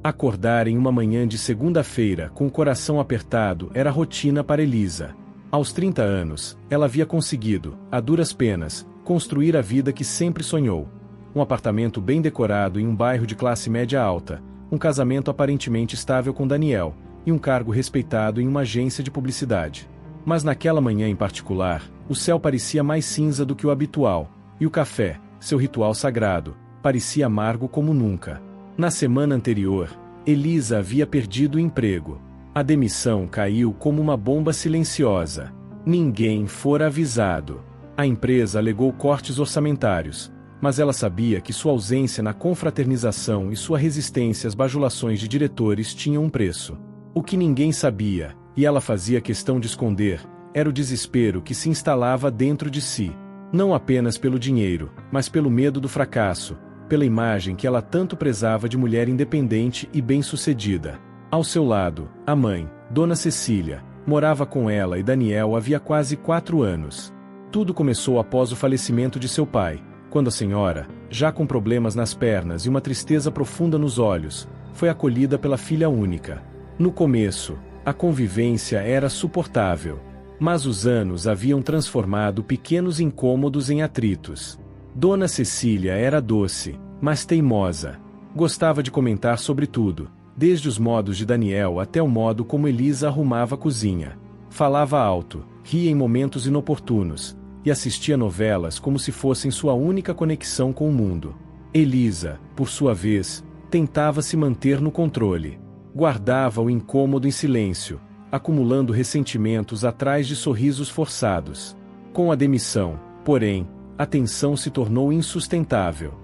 Acordar em uma manhã de segunda-feira com o coração apertado era rotina para Elisa. Aos 30 anos, ela havia conseguido, a duras penas, construir a vida que sempre sonhou. Um apartamento bem decorado em um bairro de classe média alta, um casamento aparentemente estável com Daniel, e um cargo respeitado em uma agência de publicidade. Mas naquela manhã em particular, o céu parecia mais cinza do que o habitual, e o café, seu ritual sagrado, parecia amargo como nunca. Na semana anterior, Elisa havia perdido o emprego. A demissão caiu como uma bomba silenciosa. Ninguém fora avisado. A empresa alegou cortes orçamentários, mas ela sabia que sua ausência na confraternização e sua resistência às bajulações de diretores tinham um preço. O que ninguém sabia, e ela fazia questão de esconder, era o desespero que se instalava dentro de si. Não apenas pelo dinheiro, mas pelo medo do fracasso, pela imagem que ela tanto prezava de mulher independente e bem-sucedida. Ao seu lado, a mãe, Dona Cecília, morava com ela e Daniel havia quase 4 anos. Tudo começou após o falecimento de seu pai, quando a senhora, já com problemas nas pernas e uma tristeza profunda nos olhos, foi acolhida pela filha única. No começo, a convivência era suportável, mas os anos haviam transformado pequenos incômodos em atritos. Dona Cecília era doce, mas teimosa. Gostava de comentar sobre tudo, desde os modos de Daniel até o modo como Elisa arrumava a cozinha. Falava alto, ria em momentos inoportunos, e assistia novelas como se fossem sua única conexão com o mundo. Elisa, por sua vez, tentava se manter no controle. Guardava o incômodo em silêncio, acumulando ressentimentos atrás de sorrisos forçados. Com a demissão, porém, a tensão se tornou insustentável.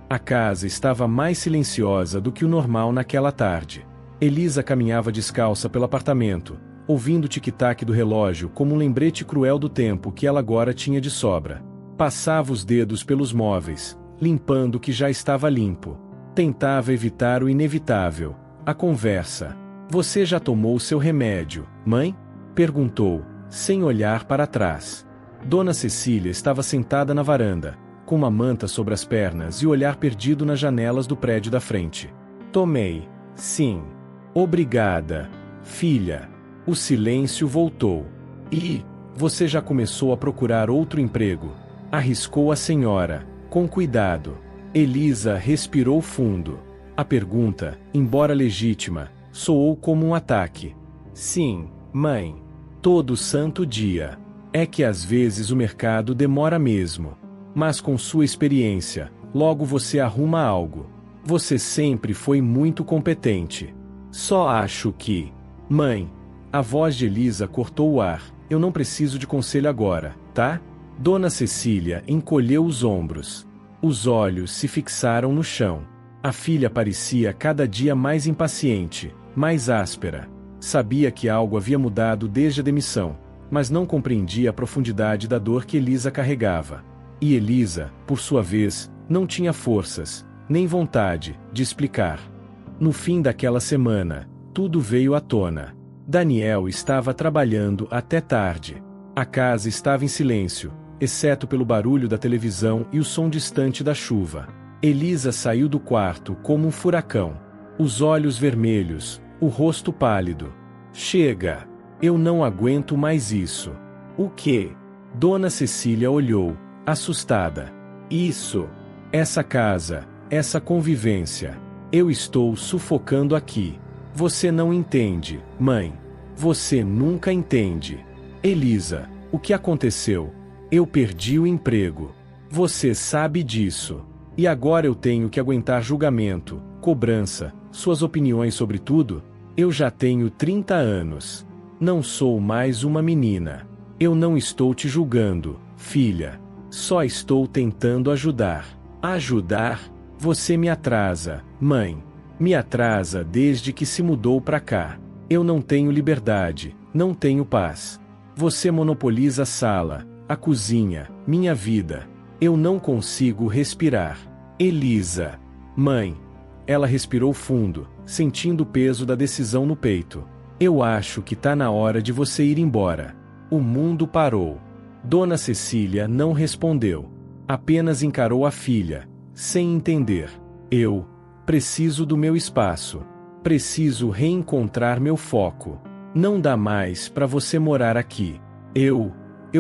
A casa estava mais silenciosa do que o normal naquela tarde. Elisa caminhava descalça pelo apartamento, ouvindo o tic-tac do relógio como um lembrete cruel do tempo que ela agora tinha de sobra. Passava os dedos pelos móveis, limpando o que já estava limpo. Tentava evitar o inevitável, a conversa. "Você já tomou seu remédio, mãe?" perguntou, sem olhar para trás. Dona Cecília estava sentada na varanda, com uma manta sobre as pernas e o olhar perdido nas janelas do prédio da frente. "Tomei, sim. Obrigada, filha." O silêncio voltou. "E você já começou a procurar outro emprego?" arriscou a senhora, com cuidado. Elisa respirou fundo. A pergunta, embora legítima, soou como um ataque. "Sim, mãe. Todo santo dia. É que às vezes o mercado demora mesmo. Mas com sua experiência, logo você arruma algo. Você sempre foi muito competente. Só acho que..." "Mãe..." A voz de Elisa cortou o ar. "Eu não preciso de conselho agora, tá?" Dona Cecília encolheu os ombros. Os olhos se fixaram no chão. A filha parecia cada dia mais impaciente, mais áspera. Sabia que algo havia mudado desde a demissão, mas não compreendia a profundidade da dor que Elisa carregava. E Elisa, por sua vez, não tinha forças, nem vontade, de explicar. No fim daquela semana, tudo veio à tona. Daniel estava trabalhando até tarde. A casa estava em silêncio, exceto pelo barulho da televisão e o som distante da chuva. Elisa saiu do quarto como um furacão. Os olhos vermelhos, o rosto pálido. "Chega! Eu não aguento mais isso." "O quê?" Dona Cecília olhou, assustada. "Isso. Essa casa, essa convivência. Eu estou sufocando aqui. Você não entende, mãe. Você nunca entende." "Elisa, o que aconteceu?" "Eu perdi o emprego. Você sabe disso. E agora eu tenho que aguentar julgamento, cobrança, suas opiniões sobre tudo? Eu já tenho 30 anos. Não sou mais uma menina. Eu não estou te julgando, filha. Só estou tentando ajudar." "Ajudar? Você me atrasa, mãe. Me atrasa desde que se mudou pra cá. Eu não tenho liberdade, não tenho paz. Você monopoliza a sala, a cozinha, minha vida. Eu não consigo respirar." "Elisa." "Mãe." Ela respirou fundo, sentindo o peso da decisão no peito. "Eu acho que tá na hora de você ir embora." O mundo parou. Dona Cecília não respondeu. Apenas encarou a filha, sem entender. "Eu preciso do meu espaço." Preciso reencontrar meu foco. Não dá mais para você morar aqui. Eu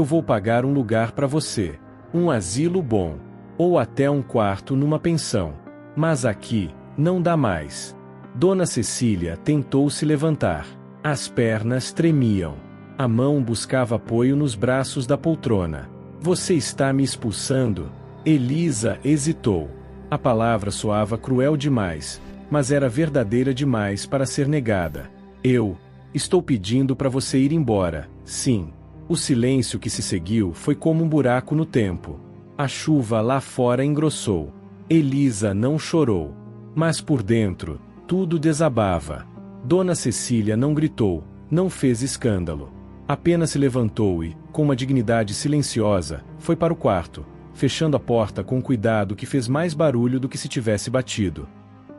vou pagar um lugar para você. Um asilo bom. Ou até um quarto numa pensão. Mas aqui, não dá mais. Dona Cecília tentou se levantar. As pernas tremiam. A mão buscava apoio nos braços da poltrona. Você está me expulsando? Elisa hesitou. A palavra soava cruel demais, mas era verdadeira demais para ser negada. Eu estou pedindo para você ir embora. Sim. O silêncio que se seguiu foi como um buraco no tempo. A chuva lá fora engrossou. Elisa não chorou. Mas por dentro, tudo desabava. Dona Cecília não gritou, não fez escândalo. Apenas se levantou e, com uma dignidade silenciosa, foi para o quarto, fechando a porta com cuidado que fez mais barulho do que se tivesse batido.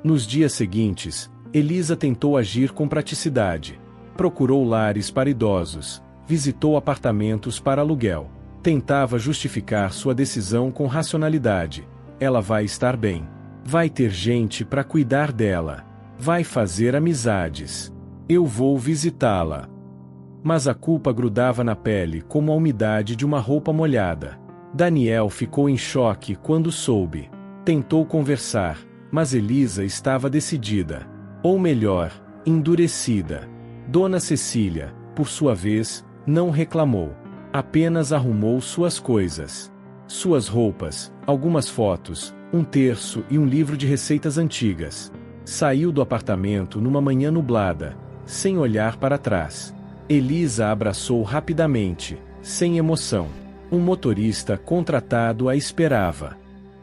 Nos dias seguintes, Elisa tentou agir com praticidade. Procurou lares para idosos, visitou apartamentos para aluguel. Tentava justificar sua decisão com racionalidade. Ela vai estar bem. Vai ter gente para cuidar dela. Vai fazer amizades. Eu vou visitá-la. Mas a culpa grudava na pele como a umidade de uma roupa molhada. Daniel ficou em choque quando soube. Tentou conversar, mas Elisa estava decidida. Ou melhor, endurecida. Dona Cecília, por sua vez, não reclamou. Apenas arrumou suas coisas. Suas roupas, algumas fotos, um terço e um livro de receitas antigas. Saiu do apartamento numa manhã nublada, sem olhar para trás. Elisa a abraçou rapidamente, sem emoção. Um motorista contratado a esperava.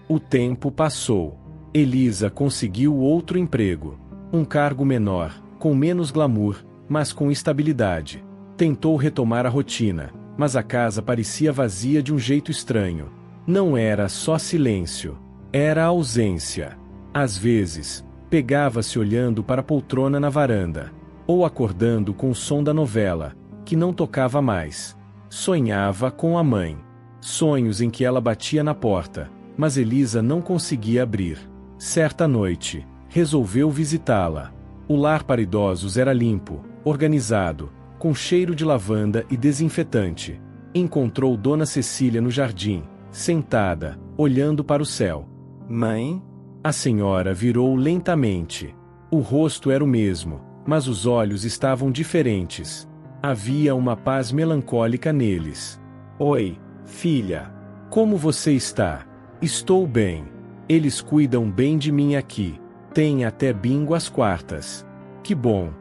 O tempo passou. Elisa conseguiu outro emprego. Um cargo menor, com menos glamour, mas com estabilidade. Tentou retomar a rotina, mas a casa parecia vazia de um jeito estranho. Não era só silêncio. Era ausência. Às vezes, pegava-se olhando para a poltrona na varanda. Ou acordando com o som da novela, que não tocava mais. Sonhava com a mãe. Sonhos em que ela batia na porta, mas Elisa não conseguia abrir. Certa noite, resolveu visitá-la. O lar para idosos era limpo, organizado, com cheiro de lavanda e desinfetante. Encontrou Dona Cecília no jardim, sentada, olhando para o céu. Mãe? A senhora virou lentamente. O rosto era o mesmo, mas os olhos estavam diferentes. Havia uma paz melancólica neles. Oi, filha. Como você está? Estou bem. Eles cuidam bem de mim aqui. Tem até bingo às quartas. Que bom.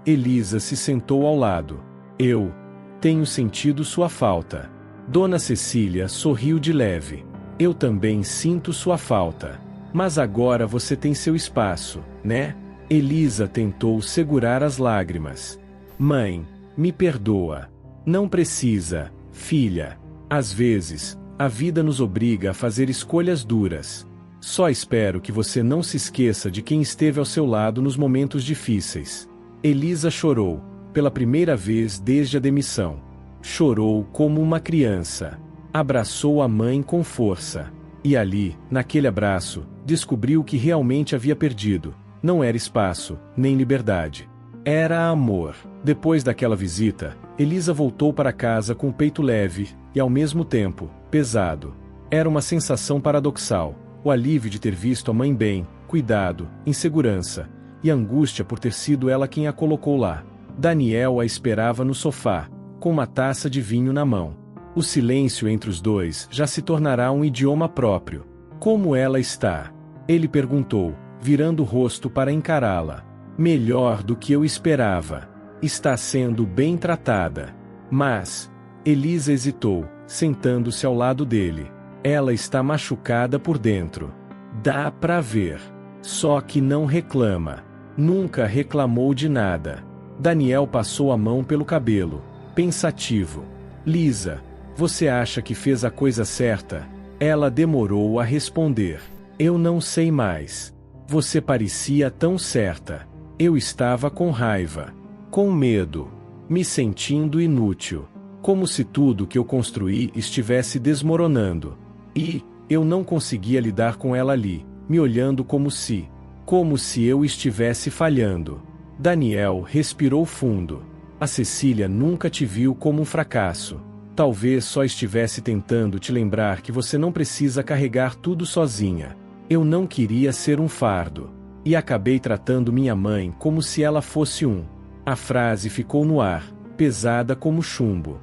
Elisa se sentou ao lado. Eu tenho sentido sua falta. Dona Cecília sorriu de leve. Eu também sinto sua falta. Mas agora você tem seu espaço, né? Elisa tentou segurar as lágrimas. Mãe, me perdoa. Não precisa, filha. Às vezes, a vida nos obriga a fazer escolhas duras. Só espero que você não se esqueça de quem esteve ao seu lado nos momentos difíceis. Elisa chorou, pela primeira vez desde a demissão. Chorou como uma criança. Abraçou a mãe com força. E ali, naquele abraço, descobriu que realmente havia perdido. Não era espaço, nem liberdade. Era amor. Depois daquela visita, Elisa voltou para casa com o peito leve, e ao mesmo tempo, pesado. Era uma sensação paradoxal, o alívio de ter visto a mãe bem, cuidado, em segurança, e a angústia por ter sido ela quem a colocou lá. Daniel a esperava no sofá, com uma taça de vinho na mão. O silêncio entre os dois já se tornará um idioma próprio. Como ela está? Ele perguntou, virando o rosto para encará-la. Melhor do que eu esperava. Está sendo bem tratada. Mas, Elisa hesitou, sentando-se ao lado dele. Ela está machucada por dentro. Dá pra ver. Só que não reclama. Nunca reclamou de nada. Daniel passou a mão pelo cabelo, pensativo. Lisa, você acha que fez a coisa certa? Ela demorou a responder. Eu não sei mais. Você parecia tão certa. Eu estava com raiva. Com medo. Me sentindo inútil. Como se tudo que eu construí estivesse desmoronando. E eu não conseguia lidar com ela ali, me olhando como se eu estivesse falhando. Daniel respirou fundo. A Cecília nunca te viu como um fracasso. Talvez só estivesse tentando te lembrar que você não precisa carregar tudo sozinha. Eu não queria ser um fardo. E acabei tratando minha mãe como se ela fosse um. A frase ficou no ar, pesada como chumbo.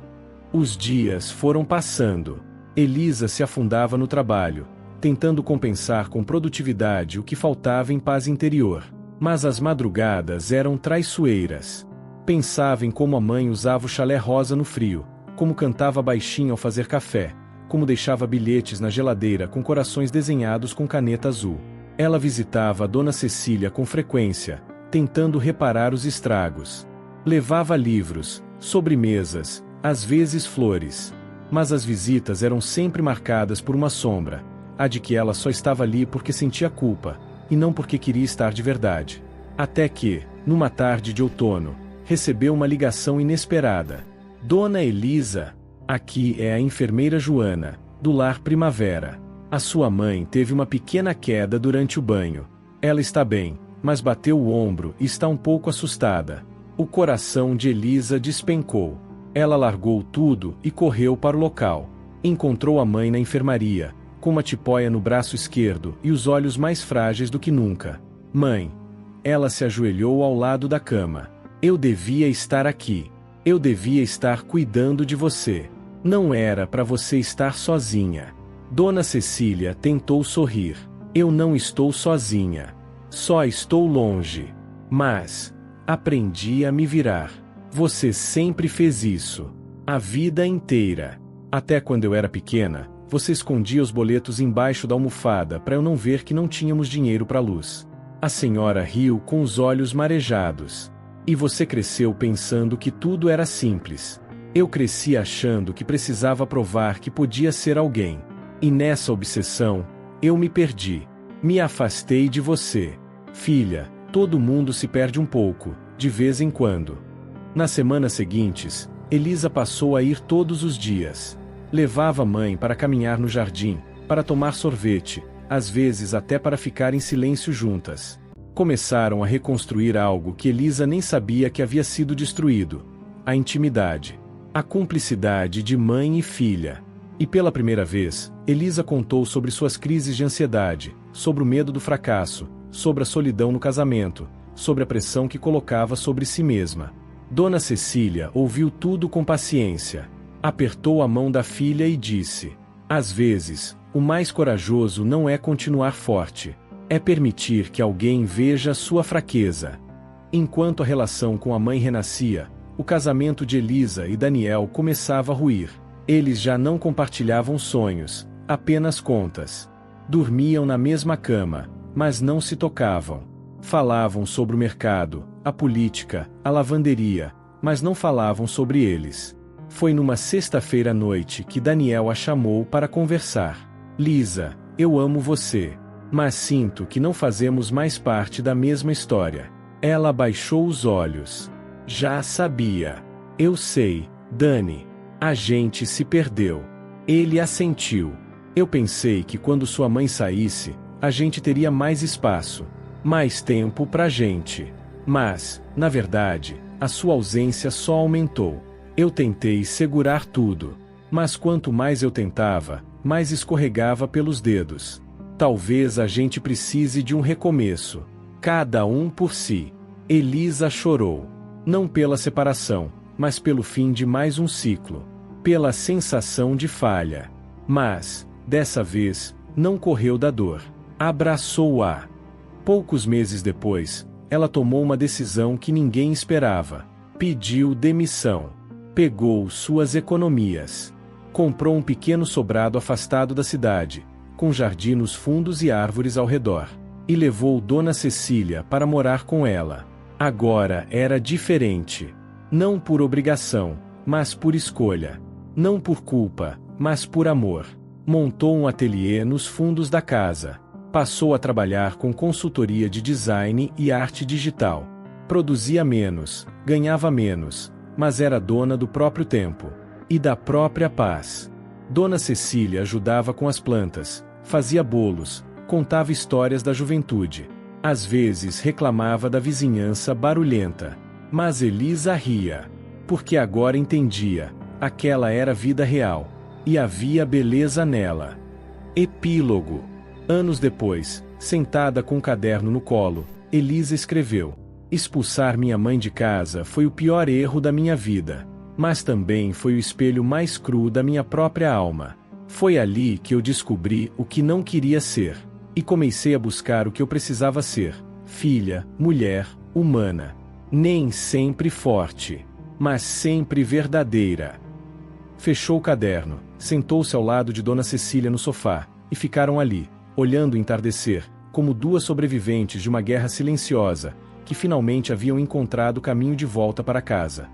Os dias foram passando. Elisa se afundava no trabalho, tentando compensar com produtividade o que faltava em paz interior. Mas as madrugadas eram traiçoeiras. Pensava em como a mãe usava o chalé rosa no frio, como cantava baixinho ao fazer café, como deixava bilhetes na geladeira com corações desenhados com caneta azul. Ela visitava a Dona Cecília com frequência, tentando reparar os estragos. Levava livros, sobremesas, às vezes flores. Mas as visitas eram sempre marcadas por uma sombra, a de que ela só estava ali porque sentia culpa, e não porque queria estar de verdade. Até que, numa tarde de outono, recebeu uma ligação inesperada. Dona Elisa, aqui é a enfermeira Joana, do Lar Primavera. A sua mãe teve uma pequena queda durante o banho. Ela está bem, mas bateu o ombro e está um pouco assustada. O coração de Elisa despencou. Ela largou tudo e correu para o local. Encontrou a mãe na enfermaria, com uma tipóia no braço esquerdo e os olhos mais frágeis do que nunca. Mãe. Ela se ajoelhou ao lado da cama. Eu devia estar aqui. Eu devia estar cuidando de você. Não era para você estar sozinha. Dona Cecília tentou sorrir. Eu não estou sozinha. Só estou longe. Mas aprendi a me virar. Você sempre fez isso. A vida inteira. Até quando eu era pequena, você escondia os boletos embaixo da almofada para eu não ver que não tínhamos dinheiro para a luz. A senhora riu com os olhos marejados. E você cresceu pensando que tudo era simples. Eu cresci achando que precisava provar que podia ser alguém. E nessa obsessão, eu me perdi. Me afastei de você. Filha, todo mundo se perde um pouco, de vez em quando. Nas semanas seguintes, Elisa passou a ir todos os dias. Levava a mãe para caminhar no jardim, para tomar sorvete, às vezes até para ficar em silêncio juntas. Começaram a reconstruir algo que Elisa nem sabia que havia sido destruído: a intimidade. A cumplicidade de mãe e filha. E pela primeira vez, Elisa contou sobre suas crises de ansiedade, sobre o medo do fracasso, sobre a solidão no casamento, sobre a pressão que colocava sobre si mesma. Dona Cecília ouviu tudo com paciência. Apertou a mão da filha e disse: às vezes, o mais corajoso não é continuar forte. É permitir que alguém veja sua fraqueza. Enquanto a relação com a mãe renascia, o casamento de Elisa e Daniel começava a ruir. Eles já não compartilhavam sonhos, apenas contas. Dormiam na mesma cama, mas não se tocavam. Falavam sobre o mercado, a política, a lavanderia, mas não falavam sobre eles. Foi numa sexta-feira à noite que Daniel a chamou para conversar. Lisa, eu amo você. Mas sinto que não fazemos mais parte da mesma história. Ela baixou os olhos. Já sabia. Eu sei, Dani. A gente se perdeu. Ele assentiu. Eu pensei que quando sua mãe saísse, a gente teria mais espaço, mais tempo pra gente. Mas, na verdade, a sua ausência só aumentou. Eu tentei segurar tudo. Mas quanto mais eu tentava, mais escorregava pelos dedos. Talvez a gente precise de um recomeço. Cada um por si. Elisa chorou. Não pela separação, mas pelo fim de mais um ciclo. Pela sensação de falha. Mas, dessa vez, não correu da dor. Abraçou-a. Poucos meses depois, ela tomou uma decisão que ninguém esperava. Pediu demissão. Pegou suas economias. Comprou um pequeno sobrado afastado da cidade, com jardim nos fundos e árvores ao redor. E levou Dona Cecília para morar com ela. Agora era diferente. Não por obrigação, mas por escolha. Não por culpa, mas por amor. Montou um ateliê nos fundos da casa. Passou a trabalhar com consultoria de design e arte digital. Produzia menos, ganhava menos, mas era dona do próprio tempo. E da própria paz. Dona Cecília ajudava com as plantas, fazia bolos, contava histórias da juventude. Às vezes reclamava da vizinhança barulhenta. Mas Elisa ria. Porque agora entendia. Aquela era a vida real. E havia beleza nela. Epílogo. Anos depois, sentada com um caderno no colo, Elisa escreveu: expulsar minha mãe de casa foi o pior erro da minha vida. Mas também foi o espelho mais cru da minha própria alma. Foi ali que eu descobri o que não queria ser. E comecei a buscar o que eu precisava ser: filha, mulher, humana. Nem sempre forte, mas sempre verdadeira. Fechou o caderno, sentou-se ao lado de Dona Cecília no sofá, e ficaram ali, olhando o entardecer, como duas sobreviventes de uma guerra silenciosa, que finalmente haviam encontrado o caminho de volta para casa.